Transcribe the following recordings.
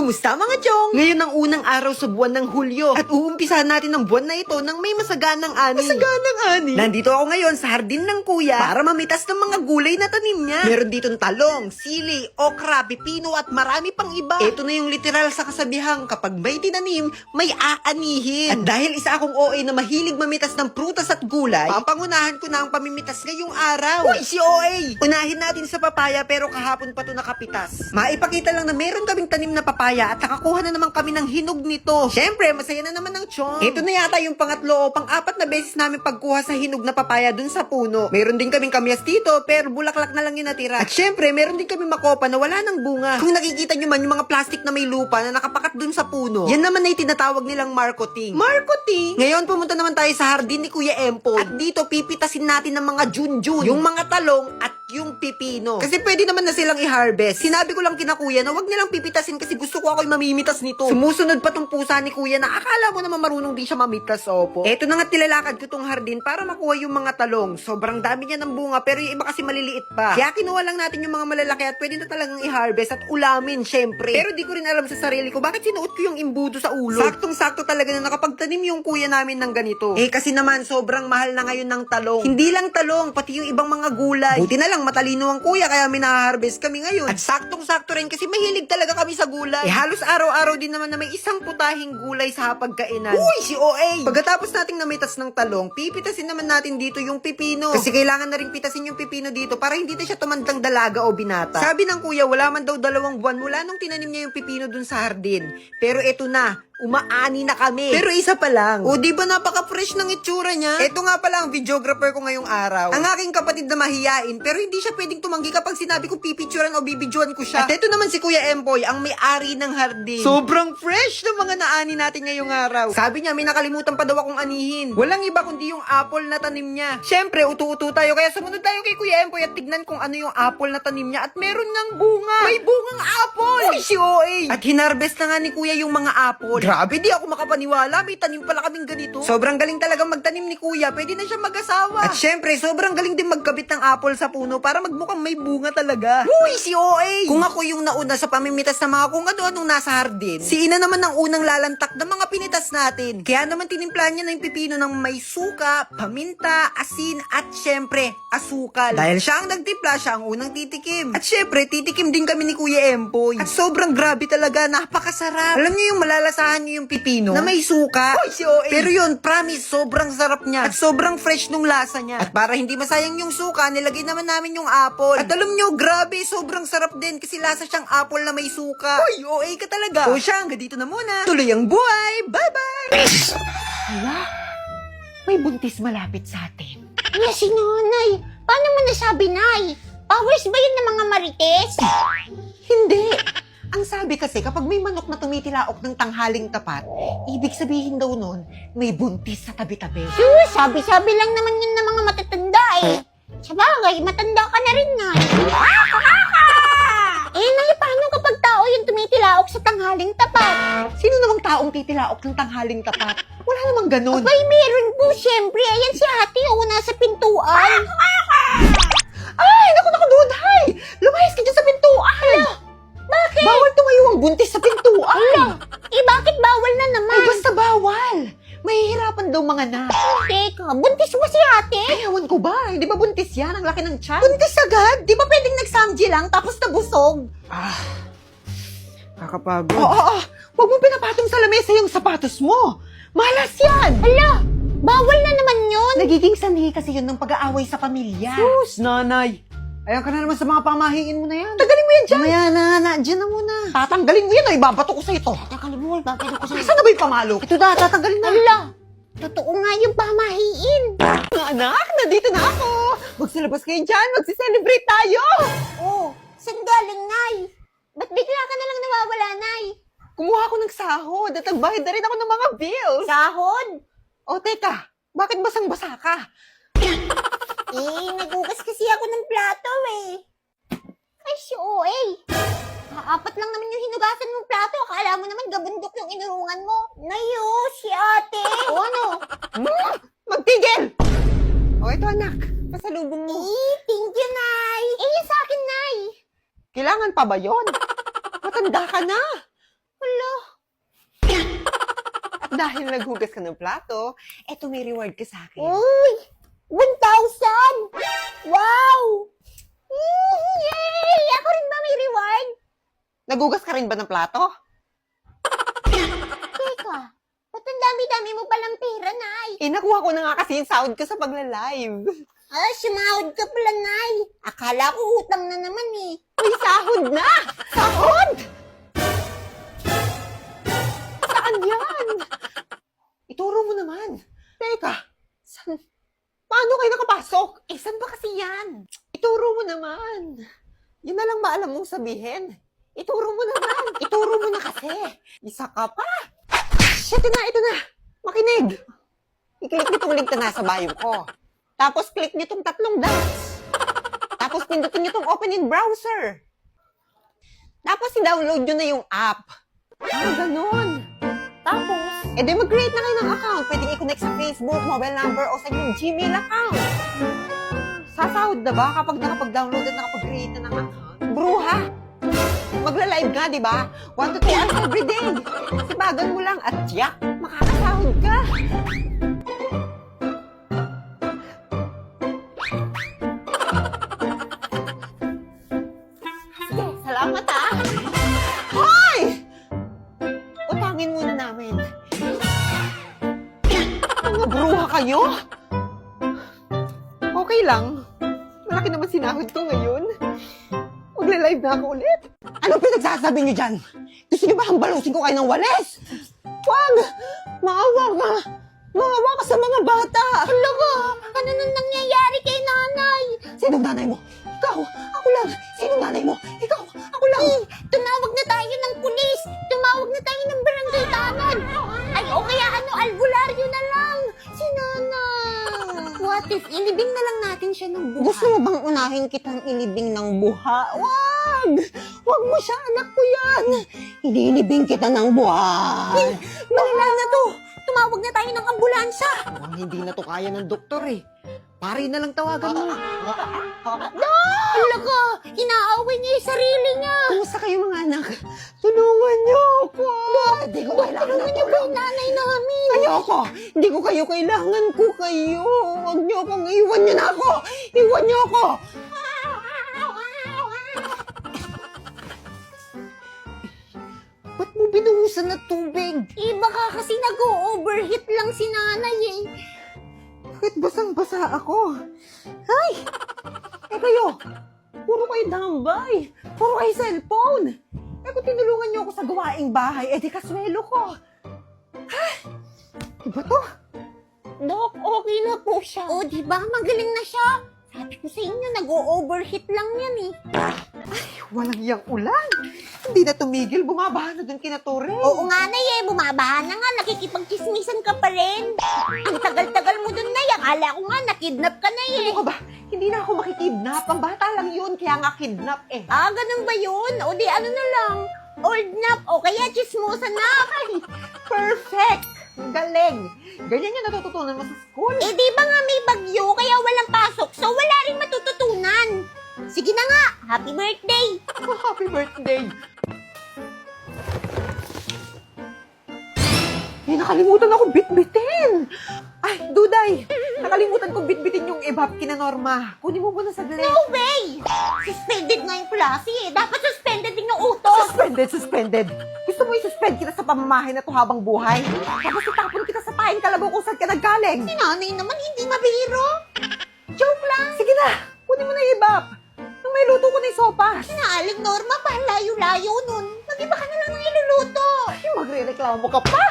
Kumusta mga chong? Ngayon ang unang araw sa buwan ng Hulyo at uumpisahan natin ang buwan na ito ng may masaganang ani. Masaganang ani? Nandito ako ngayon sa hardin ng kuya para mamitas ng mga gulay na tanim niya. Meron ditong talong, sili, okra, pipino at marami pang iba. Ito na yung literal sa kasabihang kapag may tinanim, may aanihin. At dahil isa akong OA na mahilig mamitas ng prutas at gulay, papangunahan ko na ang pamimitas ngayong araw. Uy, si OA! Unahin natin sa papaya pero kahapon pa to nakapitas. Maipakita lang na meron kaming tanim na papaya at nakakuha na naman kami ng hinog nito. Syempre, masaya na naman ang chong. Ito na yata yung pangatlo o pang-apat na beses namin pagkuha sa hinog na papaya dun sa puno. Meron din kaming kamyas dito pero bulaklak na lang yung natira. At syempre, meron din kaming makopa na wala ng bunga. Kung nakikita nyo man yung mga plastic na may lupa na nakapakat dun sa puno, yan naman ay tinatawag nilang marcoting. Marcoting? Ngayon, pumunta naman tayo sa hardin ni Kuya Empoy. At dito, pipitasin natin ng mga junjun, yung mga talong at yung pipino. Kasi pwede naman na silang i-harvest. Sinabi ko lang kina kuya na wag nilang pipitasin kasi gusto ko ako'y mamimitas nito. Sumusunod pa tong pusa ni kuya na akala mo naman marunong din siya mamitas, opo. Eto na nga tilalakad ko tong hardin para makuha yung mga talong. Sobrang dami niya ng bunga pero yung iba kasi maliliit pa. Kaya kinuha lang natin yung mga malalaki at pwede na talagang i-harvest at ulamin, syempre. Pero di ko rin alam sa sarili ko bakit sinuot ko yung imbudo sa ulo. Saktong-sakto talaga na nakapagtanim yung kuya namin ng ganito. Eh kasi naman sobrang mahal na ngayon ng talong. Hindi lang talong, pati yung ibang mga gulay. Buti na lang matalino ang kuya kaya minaharvest kami ngayon. At saktong-sakto rin kasi mahilig talaga kami sa gulay. Eh halos araw-araw din naman na may isang putahing gulay sa hapagkainan. Uy, si OA! Pagkatapos nating namitas ng talong, pipitasin naman natin dito yung pipino. Kasi kailangan na rin pitasin yung pipino dito para hindi na siya tumandang dalaga o binata. Sabi ng kuya, wala man daw 2 buwan mula nung tinanim niya yung pipino dun sa hardin. Pero eto na, umaani na kami. Pero isa pa lang. O di ba napaka-fresh ng itsura niya? Ito nga pala ang videographer ko ngayong araw. Ang aking kapatid na mahiyain pero hindi siya pwedeng tumanggi kapag sinabi ko pipicturan o bibidyoan ko siya. At ito naman si Kuya Empoy, ang may-ari ng hardin. Sobrang fresh ng mga naani natin ngayong araw. Sabi niya may nakalimutan pa daw akong anihin. Walang iba kundi yung apple na tanim niya. Syempre, utu-utu tayo kaya sumunod tayo kay Kuya Empoy at tignan kung ano yung apple na tanim niya at meron ngang bunga. May bungang apple! Uy, si OA! At hinarvest na nga ni Kuya yung mga apple. Grabe, di ako makapaniwala. May tanim pala kaming ganito. Sobrang galing talagang magtanim ni Kuya. Pwede na siya mag-asawa. At syempre, sobrang galing din magkabit ng apple sa puno para magmukhang may bunga talaga. Uy, si OA! Kung ako yung nauna sa pamimitas ng mga kung ano-anong nasa hardin, si Ina naman ang unang lalantak ng mga pinitas natin. Kaya naman tinimpla niya na yung pipino ng may suka, paminta, asin, at syempre, asukal. Dahil siya ang nagtimpla, siya ang unang titikim. At syempre, titikim din kami ni Kuya Empoy. At sobrang grabe talaga, napakasarap. Alam niyo yung malalasahan niyo yung pipino na may suka. Uy, si OA. Pero yun, promise, sobrang sarap niya. At sobrang fresh nung lasa niya. At para hindi masayang yung suka, nilagay naman namin yung apple. At alam niyo, grabe, sobrang sarap din kasi lasa siyang apple na may suka. Uy, OA ka talaga. O siya, hanggang dito na muna. Tuloy ang buhay. Bye-bye! Hala, may buntis malapit sa atin. Ala, si nanay. Paano mo nasabi, nay? Powers ba yun ng mga marites? Hindi. Ang sabi kasi, kapag may manok na tumitilaok ng tanghaling tapat, ibig sabihin daw nun, may buntis sa tabi-tabi. Sus, sabi-sabi lang naman yun ng mga matatanda eh. Sabagay, matanda ka na rin, nay. Eh, nay, paano kapag tao yung tumitilaok sa tanghaling tapat? Sino namang taong titilaok ng tanghaling tapat? Wala namang ganun. Abay, meron po, syempre. Ayan si ate, nasa pintuan. Ay, naku, Duday! Lumayas ka dyan sa pintuan! Bakit? Bawal tumayo ang buntis sa pintuan! Bakit bawal na naman? Ay, basta bawal! Mahihirapan daw mga anak. Teka, buntis mo si ate? Ay, ewan ko ba? Hindi ba buntis yan? Ang laki ng tiyan. Buntis agad? Di ba pwedeng nagsamji lang tapos nabusog? Kakapagod. Oo. Huwag mo pinapatong sa lamesa yung sapatos mo. Malas yan! Hala, bawal na naman yun. Nagiging sanhi kasi yun ng pag-aaway sa pamilya. Sus, nanay. Ayan ka na naman sa mga pamahiin mo na yan. Tanggalin mo yan dyan. Mamaya na, dyan na muna. Tatanggalin mo yan o ibabato ko sa ito. Teka, mo, bakit ko Saan na ba yung pamalo? Ito na, tatanggalin na. Hala, totoo nga yung pamahiin. Anak, nandito na ako. Magsilabas kayo dyan, magsiselebrate tayo. Oh, saan galing, nay? Ba't bigla ka na lang nawawala, nay? Kumuha ako ng sahod at nagbayad na rin ako ng mga bills. Sahod? O teka, bakit basang-basa ka? Nagugas kasi ako ng plato eh. Ay, si OA. Apat lang naman yung hinugasan mong plato. Akala mo naman gabundok yung inurungan mo. Nayo, si ate. O ano? Magtigil! O ito anak, pasalubong mo. Thank you, nay. Yung sa akin, nay. Kailangan pa ba yon? Matanda ka na. Hala. At dahil naghugas ka ng plato, eto may reward ka sa akin. Uy! 1,000! Wow! Yay! Ako rin ba may reward? Nagugas ka rin ba ng plato? Teka, ba't ang dami-dami mo palang pera, Nay? Nakuha ko na nga kasi yung sahod ko sa pagla-live. Sumahod ka pala, Nay. Akala ko utang na naman eh. Uy, sahod na! Sahod! Saan yan? Ituro mo naman. Teka, paano kayo nakapasok? Saan ba kasi yan? Ituro mo naman. Yun na lang maalam mong sabihin. Ituro mo naman. Ituro mo na kasi. Isa ka pa. Ito na. Makinig. I-click nitong link na nasa bio ko. Tapos click nitong 3 dots. Tapos pindutin nitong open in browser. Tapos i-download nyo na yung app. Ganun. Tapos, mag-create na kayo ng account. Pwedeng i-connect sa Facebook, mobile number, o sa inyong Gmail account. Sasahod na ba kapag nakapag-download at nakapag-create na ng account? Bruha! Magla-live ka, di ba? 1 to 2 hours every day. Sipagan mo lang at tiyak, makakasahod ka. Sige, salamat ah. Hoy! Utangin muna namin. Mga bruha kayo? Okay lang. Malaki naman sinahod ko ngayon. Magla-live na ako ulit. Anong pinagsasabi niyo dyan? Gusto niyo ba hambalusin ko kayo ng walis? Wag! Maawa ka! Maawa ka sa mga bata! Talaga, ano nang nangyayari kay Nanay? Sinong nanay mo? Ikaw! Ako lang! Sinong nanay mo? Ikaw! Ako lang! Tumawag na tayo ng pulis. Tumawag na tayo ng barangay tanod. Ay, o kaya albularyo na lang. Si Nanay. What if ilibing na lang natin siya ng buhay? Gusto mo bang unahin kitang ilibing ng buha? Wag! Wag mo siya, anak ko yan! Ililibing kita ng buhay! Malala na to. Tumawag na tayo ng ambulansya. Mukhang hindi na to kaya ng doktor eh. Pare na lang tawagan mo. Talaga, inaaway niya yung sarili niya. Kumusta kayo mga anak? Tulungan niyo ako! Hindi ko kailangan Tulungan niyo ba yung nanay namin? Ayoko! Hindi ko kayo kailangan ko kayo! Huwag niyo akong iwan niyo na ako! Iwan niyo ako! Ba't mo binuhusan na tubig? Baka kasi nag-overheat lang si Nanay eh. Bakit basang-basa ako? Ay! Kayo! Puro kayo tambay! Puro kayo cellphone! Kung tinulungan niyo ako sa gawaing bahay, di kaswelo ko! Ay! Diba to? Dok, okay na po siya. O, di ba? Magaling na siya. Sabi ko sa inyo, nag-overheat lang yan eh. Walang yang ulan! Hindi na tumigil, bumabaha na dun kina Torre. Oo nga na eh, bumabahan na nga, nakikipagkismisan ka pa rin. Ang tagal-tagal mo dun na eh, akala ko nga nakidnap ka na eh. Ano ka ba? Hindi na ako makikidnap. Ang bata lang yun, kaya nga kidnap eh. Ganun ba yun? O di ano na lang, old nap o kaya chismosa na. Perfect! Galing! Ganyan yung natututunan mo sa school. Di ba nga may bagyo, kaya walang pasok, so wala rin matututunan. Sige na nga, happy birthday! Oh, happy birthday! Nakalimutan ako bitbitin! Ay, Duday! Nakalimutan kong bitbitin yung ebab kina Norma. Kunin mo muna saglit. No way! Suspended nga yung klase eh. Dapat suspended din yung utos. Suspended! Gusto mo i-suspend kita sa pamamahay na to habang buhay? Tapos itapon kita sa paing kalabaw kung saan ka naggaling? Si Nanay naman hindi mabiro. Joke lang! Sige na! Kunin mo na yung ebab! Nung may luto ko na yung sopas. Sinaaling Norma, palayo-layo nun. Mag-iba ka na lang ng iluluto. Yung magre-reklamo ka pa!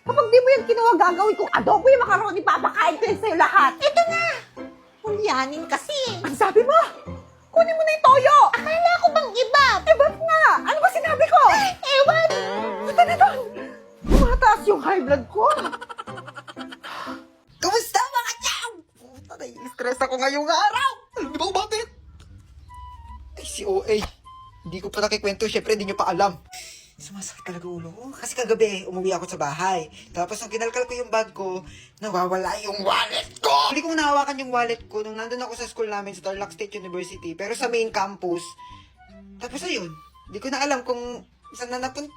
Kapag di mo yan kinuha, gagawin kong adobo yung macaroni, papakain ko yun sa'yo lahat! Ito na! Hulyanin kasi. Ang sabi mo? Kunin mo na yung toyo! Akala ko bang iba? Ebab nga! Ano ba sinabi ko? Ewan! Ito na doon! Tumataas yung high blood ko! Kamusta mga tiyang? Puta, nai-stress ako ngayong araw. Alam niyo ba kung bakit? Ay, si OA. Hindi ko pa nakikwento. Siyempre, hindi niyo pa alam. Sumasakit talaga ulo ko. Kasi kagabi, umuwi ako sa bahay. Tapos, nung kinalkal ko yung bag ko, nawawala yung wallet ko! Hindi ko nahawakan yung wallet ko nung nandun ako sa school namin sa Tarlac State University. Pero sa main campus. Tapos, ayun. Hindi ko na alam kung saan na napunta.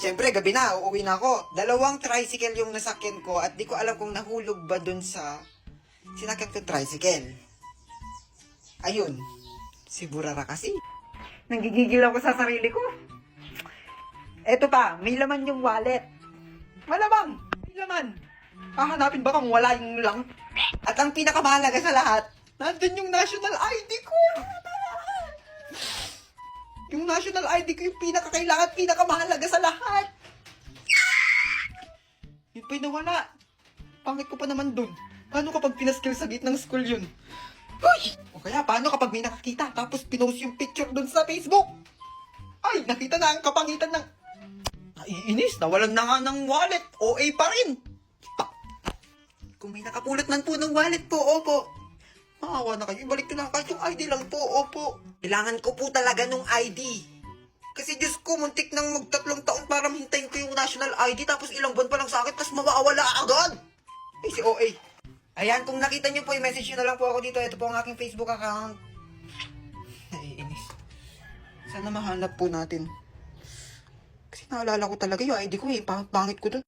Siyempre, gabi na, uuwi na ako. 2 tricycle yung nasakyan ko at di ko alam kung nahulog ba dun sa sinakyan ko tricycle. Ayun, si Burara kasi. Nanggigigil ako sa sarili ko. Eto pa, may laman yung wallet. Malamang, may laman. Hahanapin ba kung wala yung lang? At ang pinakamahalaga sa lahat, nandun yung national ID ko. Yung national ID ko yung pinakakailangan, pinakamahalaga sa lahat. Yun pa'y nawala. Pangit ko pa naman dun. Paano kapag pinaskill sa gitnang school yun? Uy! O kaya paano kapag may nakakita tapos pinost yung picture dun sa Facebook? Ay, nakita na ang kapangitan ng... Naiinis, nawalan na nga ng wallet. OA pa rin. Kung may nakapulot man po ng wallet po, opo. Maawa na kayo, ibalik ko na kahit yung ID lang po, opo. Kailangan ko po talaga nung ID. Kasi Diyos ko, muntik nang mag3 taon para mahintayin ko yung national ID tapos ilang buwan pa lang sa akin tapos mawawala agad. Ay, si OA. Ayan, kung nakita niyo po, i-message nyo na lang po ako dito. Ito po ang aking Facebook account. Naiinis. Sana mahanap po natin. Kasi naalala ko talaga yung ID ko eh. Pangit ko dun.